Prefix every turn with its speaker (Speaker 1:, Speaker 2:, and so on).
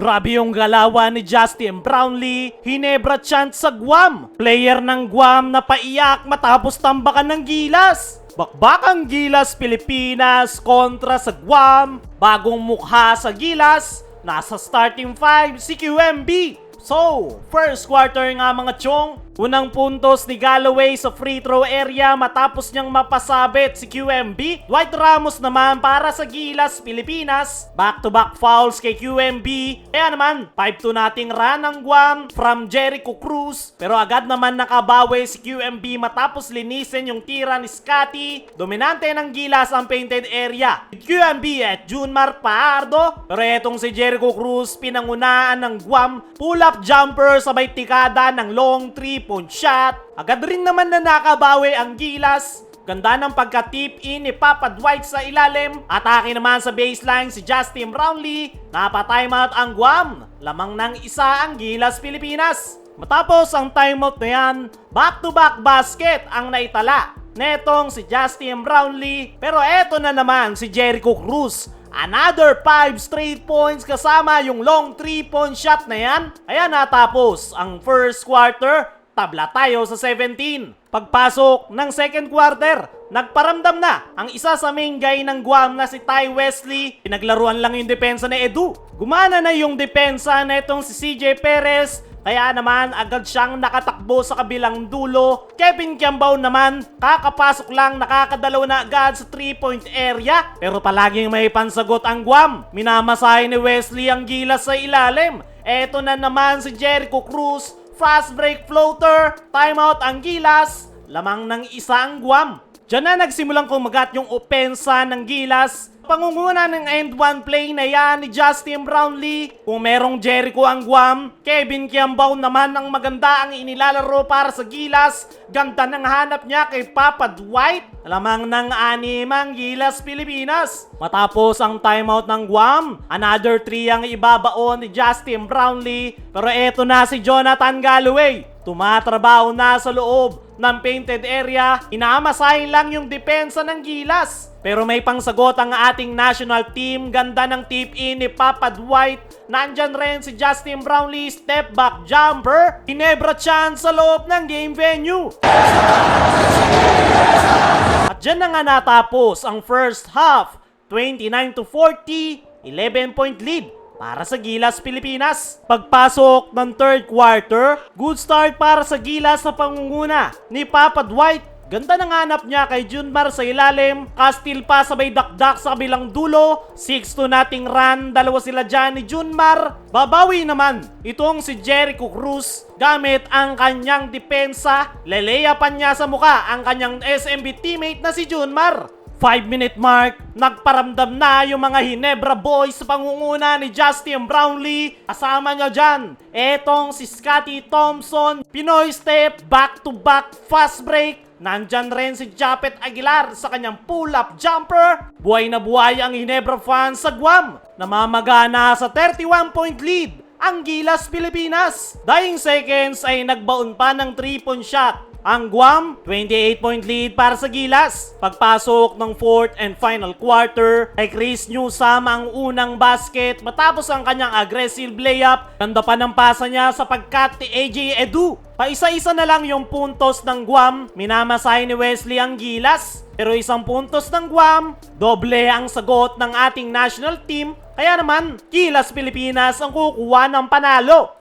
Speaker 1: Grabe yung galawan ni Justin Brownlee, Hinebra chant sa Guam. Player ng Guam na paiyak matapos tambakan ng Gilas. Bakbakang Gilas Pilipinas kontra sa Guam. Bagong mukha sa Gilas, nasa starting 5 si QMB. So, first quarter nga mga chong, unang puntos ni Galloway sa free throw area matapos niyang mapasabit si QMB. Dwight Ramos naman para sa Gilas Pilipinas. Back-to-back fouls kay QMB. Kaya naman, 5-2 nating run ng Guam from Jericho Cruz. Pero agad naman nakabawi si QMB matapos linisin yung tira ni Scotty. Dominante ng Gilas ang painted area. QMB at Junmar Paardo. Pero etong si Jericho Cruz, pinangunaan ng Guam. Pull-up jumper sabay tikada ng long 3-point shot. Agad rin naman na nakabawi ang Gilas. Ganda ng pagka-tip in ni Papa Dwight sa ilalim. Atake naman sa baseline si Justin Brownlee. Napa-timeout ang Guam. Lamang ng isa ang Gilas Pilipinas. Matapos ang timeout na yan, back-to-back basket ang naitala netong si Justin Brownlee. Pero eto na naman si Jericho Cruz. Another 5 straight points kasama yung long 3-point shot na yan. Kaya natapos ang first quarter. Tabla tayo sa 17. Pagpasok ng second quarter, nagparamdam na ang isa sa main guy ng Guam na si Ty Wesley. Pinaglaruan lang yung depensa ni Edu. Gumana na yung depensa na itong si CJ Perez. Kaya naman agad siyang nakatakbo sa kabilang dulo. Kevin Kiambao naman, kakapasok lang nakakadalaw na agad sa 3-point area. Pero palaging may pansagot ang Guam. Minamasahe ni Wesley ang Gilas sa ilalim. Eto na naman si Jericho Cruz. Fast break floater, timeout ang Gilas, lamang ng isa ang Guam. Diyan na nagsimulang kumagat yung opensa ng Gilas. Pangunguna ng end one play na yan ni Justin Brownlee. Kung merong Jericho ang Guam, Kevin Kiambao naman ang maganda ang inilalaro para sa Gilas. Ganda ng hanap niya kay Papa Dwight. Lamang ng 6 ang Gilas Pilipinas. Matapos ang timeout ng Guam, another 3 ang ibabaon ni Justin Brownlee. Pero eto na si Jonathan Galloway. Tumatrabaho na sa loob ng painted area. Inamasahin lang yung depensa ng Gilas. Pero may pangsagot ang ating national team. Ganda ng tip-in ni Papa Dwight. Nandyan rin si Justin Brownlee, step back jumper. Hinebra chance sa loob ng game venue. At dyan na nga natapos ang first half. 29-40, 11-point lead para sa Gilas Pilipinas. Pagpasok ng third quarter, good start para sa Gilas sa pangunguna ni Papa Dwight. Ganda ng hanap niya kay Junmar sa ilalim. Castil pa sabay dakdak sa kabilang dulo. 6-2 nating run. Dalawa sila dyan ni Junmar. Babawi naman itong si Jericho Cruz gamit ang kanyang depensa. Leleyapan niya sa muka ang kanyang SMB teammate na si Junmar. 5-minute mark, nagparamdam na yung mga Hinebra boys sa pangunguna ni Justin Brownlee. Kasama niya dyan, etong si Scotty Thompson. Pinoy step, back-to-back fast break. Nandyan rin si Japet Aguilar sa kanyang pull-up jumper. Buhay na buhay ang Hinebra fans sa Guam. Namamagana sa 31-point lead ang Gilas Pilipinas. Dying seconds ay nagbaon pa ng 3-point shot. Ang Guam, 28-point lead para sa Gilas. Pagpasok ng fourth and final quarter, ay Chris Newsome ang unang basket matapos ang kanyang aggressive layup. Ganda pa ng pasa niya sa pagkat ni AJ Edu. Paisa-isa na lang yung puntos ng Guam. Minamasahe ni Wesley ang Gilas. Pero isang puntos ng Guam, doble ang sagot ng ating national team. Kaya naman, Gilas Pilipinas ang kukuha ng panalo.